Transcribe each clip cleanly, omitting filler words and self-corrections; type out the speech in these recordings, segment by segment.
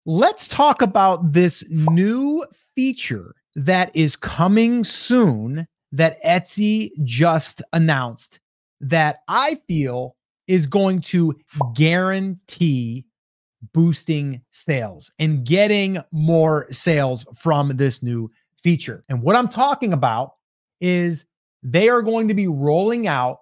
Let's talk about this new feature that is coming soon that Etsy just announced that I feel is going to guarantee boosting sales and getting more sales from this new feature. And what I'm talking about is they are going to be rolling out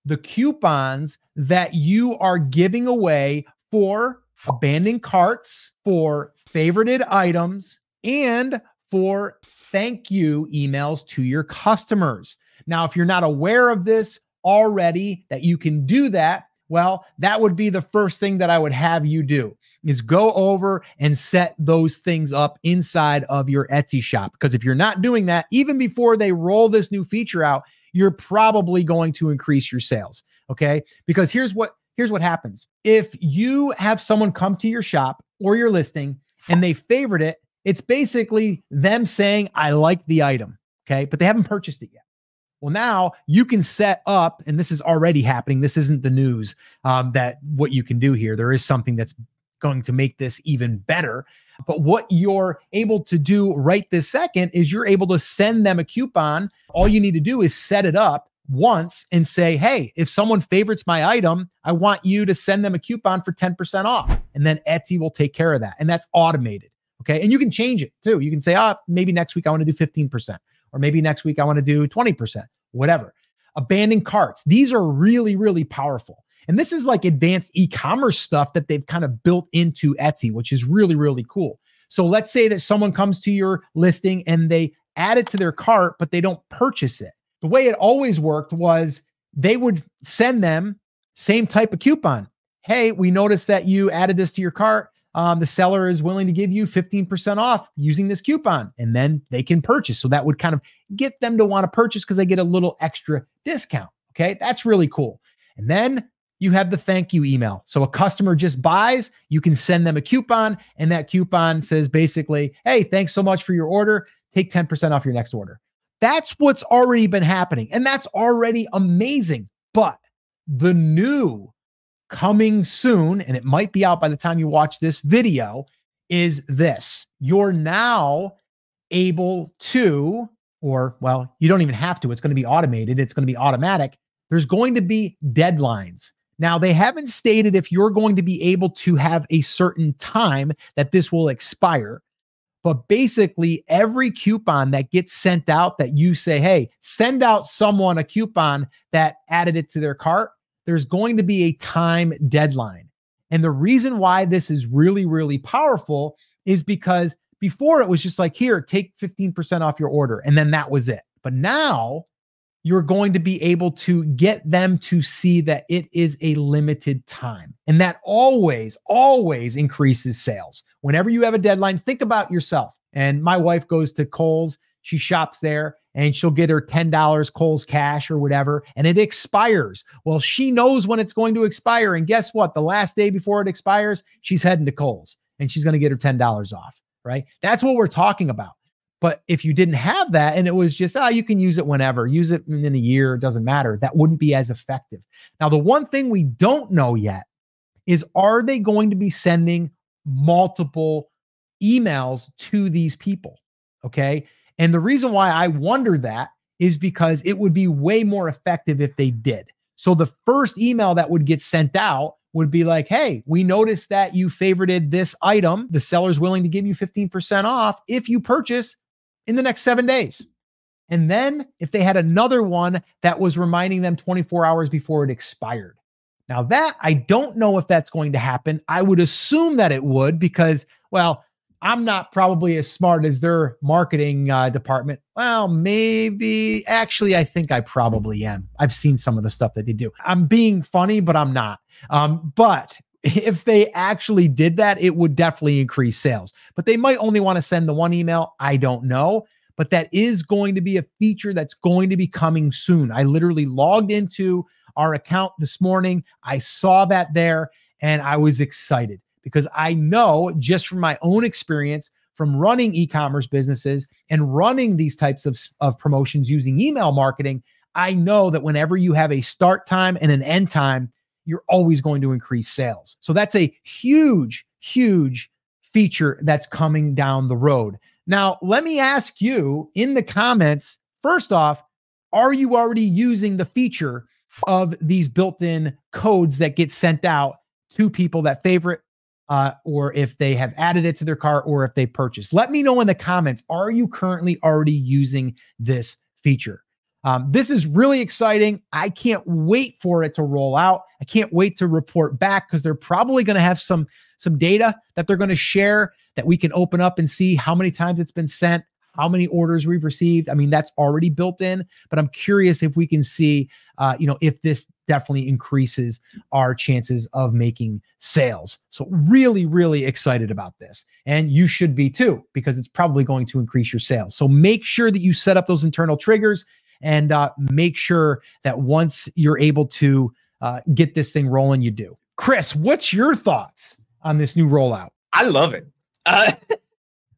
the coupons that you are giving away for abandoned carts, for favorited items, and for thank you emails to your customers. Now, if you're not aware of this already, that you can do that, well, that would be the first thing that I would have you do is go over and set those things up inside of your Etsy shop. Because if you're not doing that, even before they roll this new feature out, you're probably going to increase your sales. Okay. Because here's what happens. If you have someone come to your shop or your listing and they favorite it, it's basically them saying, I like the item. Okay. But they haven't purchased it yet. Well, now you can set up, and this is already happening. This isn't the news that what you can do here. There is something that's going to make this even better. But what you're able to do right this second is you're able to send them a coupon. All you need to do is set it up once and say, hey, if someone favorites my item, I want you to send them a coupon for 10% off. And then Etsy will take care of that. And that's automated. Okay. And you can change it too. You can say, maybe next week I want to do 15%, or maybe next week I want to do 20%, whatever. Abandoned carts. These are really, really powerful. And this is like advanced e-commerce stuff that they've kind of built into Etsy, which is really, really cool. So let's say that someone comes to your listing and they add it to their cart, but they don't purchase it. The way it always worked was they would send them same type of coupon. Hey, we noticed that you added this to your cart. The seller is willing to give you 15% off using this coupon, and then they can purchase. So that would kind of get them to want to purchase because they get a little extra discount. Okay. That's really cool. And then you have the thank you email. So a customer just buys, you can send them a coupon, and that coupon says basically, hey, thanks so much for your order. Take 10% off your next order. That's what's already been happening. And that's already amazing. But the new coming soon, and it might be out by the time you watch this video, is this. You're now able to, or well, you don't even have to. It's going to be automated. It's going to be automatic. There's going to be deadlines. Now, they haven't stated if you're going to be able to have a certain time that this will expire. But basically, every coupon that gets sent out that you say, hey, send out someone a coupon that added it to their cart, there's going to be a time deadline. And the reason why this is really, really powerful is because before it was just like, here, take 15% off your order. And then that was it. But now you're going to be able to get them to see that it is a limited time. And that always, always increases sales. Whenever you have a deadline, think about yourself. And my wife goes to Kohl's, she shops there, and she'll get her $10 Kohl's cash or whatever, and it expires. Well, she knows when it's going to expire. And guess what? The last day before it expires, she's heading to Kohl's and she's going to get her $10 off, right? That's what we're talking about. But if you didn't have that and it was just, you can use it whenever, use it in a year, it doesn't matter, that wouldn't be as effective. Now, the one thing we don't know yet is, are they going to be sending multiple emails to these people? Okay. And the reason why I wonder that is because it would be way more effective if they did. So the first email that would get sent out would be like, hey, we noticed that you favorited this item. The seller's willing to give you 15% off if you purchase in the next 7 days. And then if they had another one that was reminding them 24 hours before it expired. Now that, I don't know if that's going to happen. I would assume that it would because, well, I'm not probably as smart as their marketing department. Well, maybe. Actually, I think I probably am. I've seen some of the stuff that they do. I'm being funny, but I'm not. But if they actually did that, it would definitely increase sales. But they might only want to send the one email. I don't know. But that is going to be a feature that's going to be coming soon. I literally logged into our account this morning. I saw that there and I was excited because I know just from my own experience from running e-commerce businesses and running these types of promotions using email marketing, I know that whenever you have a start time and an end time, you're always going to increase sales. So that's a huge, huge feature that's coming down the road. Now, let me ask you in the comments, first off, are you already using the feature of these built-in codes that get sent out to people that favorite, or if they have added it to their cart, or if they purchased? Let me know in the comments, are you currently already using this feature? This is really exciting. I can't wait for it to roll out. I can't wait to report back, because they're probably going to have some data that they're going to share that we can open up and see how many times it's been sent, how many orders we've received. I mean, that's already built in, but I'm curious if we can see, if this definitely increases our chances of making sales. So really, really excited about this. And you should be too, because it's probably going to increase your sales. So make sure that you set up those internal triggers, and make sure that once you're able to get this thing rolling, you do. Chris, what's your thoughts on this new rollout? I love it.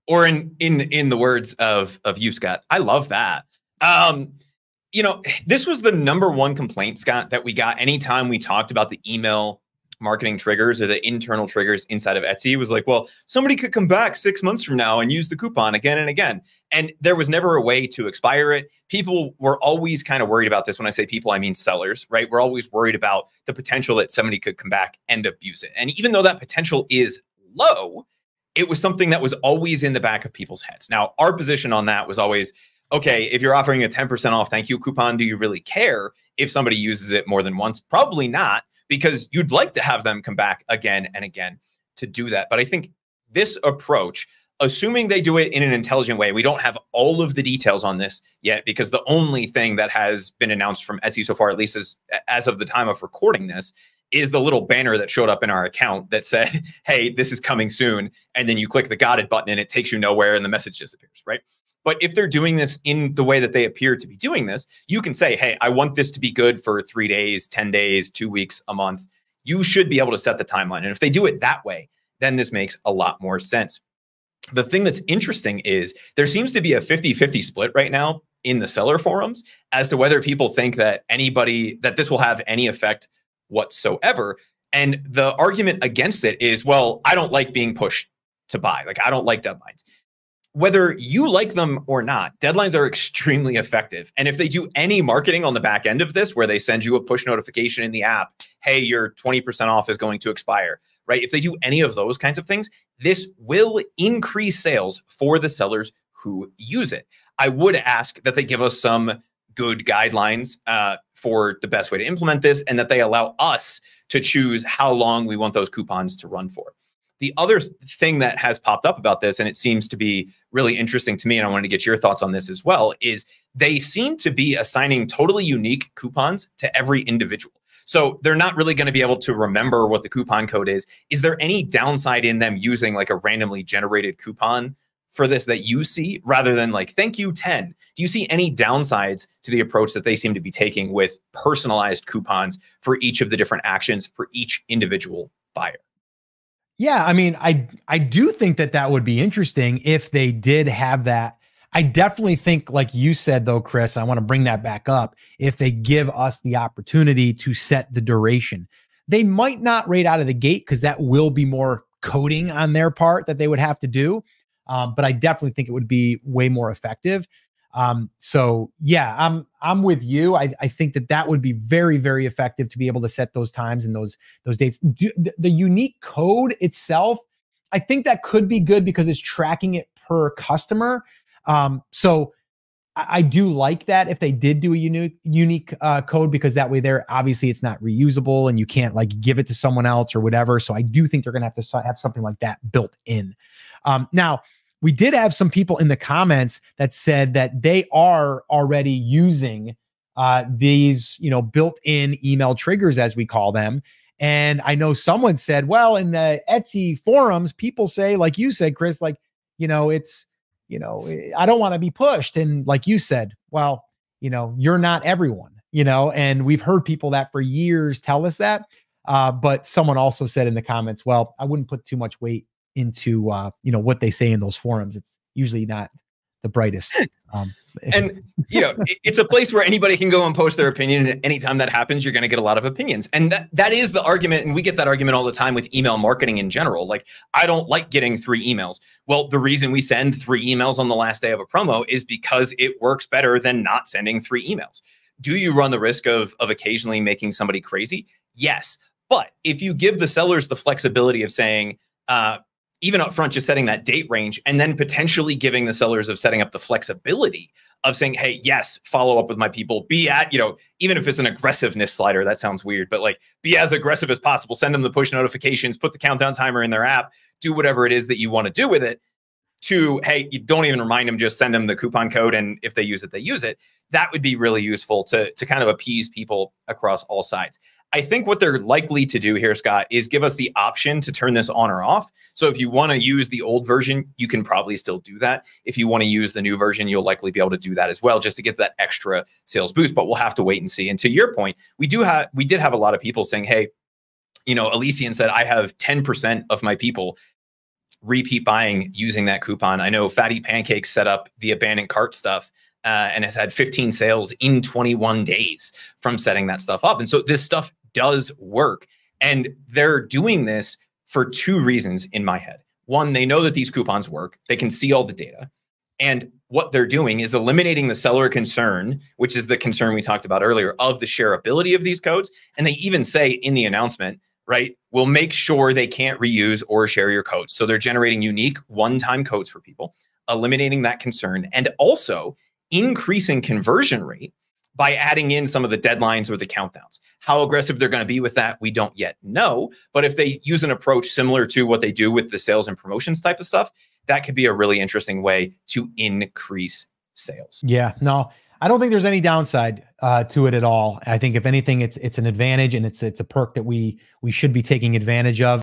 Or in the words of you, Scott, I love that. This was the #1 complaint, Scott, that we got anytime we talked about the email marketing triggers or the internal triggers inside of Etsy. It was like, well, somebody could come back 6 months from now and use the coupon again and again. And there was never a way to expire it. People were always kind of worried about this. When I say people, I mean sellers, right? We're always worried about the potential that somebody could come back and abuse it. And even though that potential is low, it was something that was always in the back of people's heads. Now, our position on that was always, okay, if you're offering a 10% off thank you coupon, do you really care if somebody uses it more than once? Probably not, because you'd like to have them come back again and again to do that. But I think this approach, assuming they do it in an intelligent way, we don't have all of the details on this yet, because the only thing that has been announced from Etsy so far, at least as of the time of recording this, is the little banner that showed up in our account that said, hey, this is coming soon. And then you click the got it button and it takes you nowhere and the message disappears, right? But if they're doing this in the way that they appear to be doing this, you can say, hey, I want this to be good for 3 days, 10 days, 2 weeks, a month. You should be able to set the timeline. And if they do it that way, then this makes a lot more sense. The thing that's interesting is there seems to be a 50-50 split right now in the seller forums as to whether people think that this will have any effect whatsoever. And the argument against it is, well, I don't like being pushed to buy. Like, I don't like deadlines. Whether you like them or not, deadlines are extremely effective. And if they do any marketing on the back end of this, where they send you a push notification in the app, hey, your 20% off is going to expire, right? If they do any of those kinds of things, this will increase sales for the sellers who use it. I would ask that they give us some good guidelines for the best way to implement this, and that they allow us to choose how long we want those coupons to run for. The other thing that has popped up about this, and it seems to be really interesting to me, and I wanted to get your thoughts on this as well, is they seem to be assigning totally unique coupons to every individual. So they're not really going to be able to remember what the coupon code is. Is there any downside in them using like a randomly generated coupon for this that you see, rather than like, thank you 10? Do you see any downsides to the approach that they seem to be taking with personalized coupons for each of the different actions for each individual buyer? Yeah, I mean, I do think that would be interesting if they did have that. I definitely think, like you said, though, Chris, I want to bring that back up. If they give us the opportunity to set the duration, they might not right out of the gate, because that will be more coding on their part that they would have to do. But I definitely think it would be way more effective. So yeah, I'm with you. I think that would be very, very effective to be able to set those times and those dates. The unique code itself, I think that could be good because it's tracking it per customer. So I do like that if they did do a unique code, because that way there, obviously it's not reusable and you can't like give it to someone else or whatever. So I do think they're going to have to have something like that built in. Now, we did have some people in the comments that said that they are already using these, built-in email triggers, as we call them. And I know someone said, well, in the Etsy forums, people say, like you said, Chris, like, it's, I don't want to be pushed. And like you said, well, you're not everyone, and we've heard people that for years tell us that. But someone also said in the comments, well, I wouldn't put too much weight into what they say in those forums. It's usually not the brightest. And it's a place where anybody can go and post their opinion. And anytime that happens, you're going to get a lot of opinions. And that is the argument. And we get that argument all the time with email marketing in general. Like, I don't like getting 3 emails. Well, the reason we send 3 emails on the last day of a promo is because it works better than not sending 3 emails. Do you run the risk of occasionally making somebody crazy? Yes. But if you give the sellers the flexibility of saying, even up front, just setting that date range, and then potentially giving the sellers of setting up the flexibility of saying, hey, yes, follow up with my people, be at, even if it's an aggressiveness slider, that sounds weird, but like, be as aggressive as possible, send them the push notifications, put the countdown timer in their app, do whatever it is that you want to do with it, to, hey, you don't even remind them, just send them the coupon code. And if they use it, they use it. That would be really useful to kind of appease people across all sides. I think what they're likely to do here, Scott, is give us the option to turn this on or off. So if you want to use the old version, you can probably still do that. If you want to use the new version, you'll likely be able to do that as well, just to get that extra sales boost. But we'll have to wait and see. And to your point, we did have a lot of people saying, hey, Elysian said, I have 10% of my people repeat buying using that coupon. I know Fatty Pancakes set up the abandoned cart stuff and has had 15 sales in 21 days from setting that stuff up. And so this stuff does work. And they're doing this for 2 reasons in my head. One, they know that these coupons work. They can see all the data. And what they're doing is eliminating the seller concern, which is the concern we talked about earlier, of the shareability of these codes. And they even say in the announcement, right, we'll make sure they can't reuse or share your codes. So they're generating unique one-time codes for people, eliminating that concern, and also increasing conversion rate by adding in some of the deadlines or the countdowns. How aggressive they're going to be with that, we don't yet know. But if they use an approach similar to what they do with the sales and promotions type of stuff, that could be a really interesting way to increase sales. Yeah, no, I don't think there's any downside to it at all. I think if anything, it's an advantage, and it's a perk that we should be taking advantage of.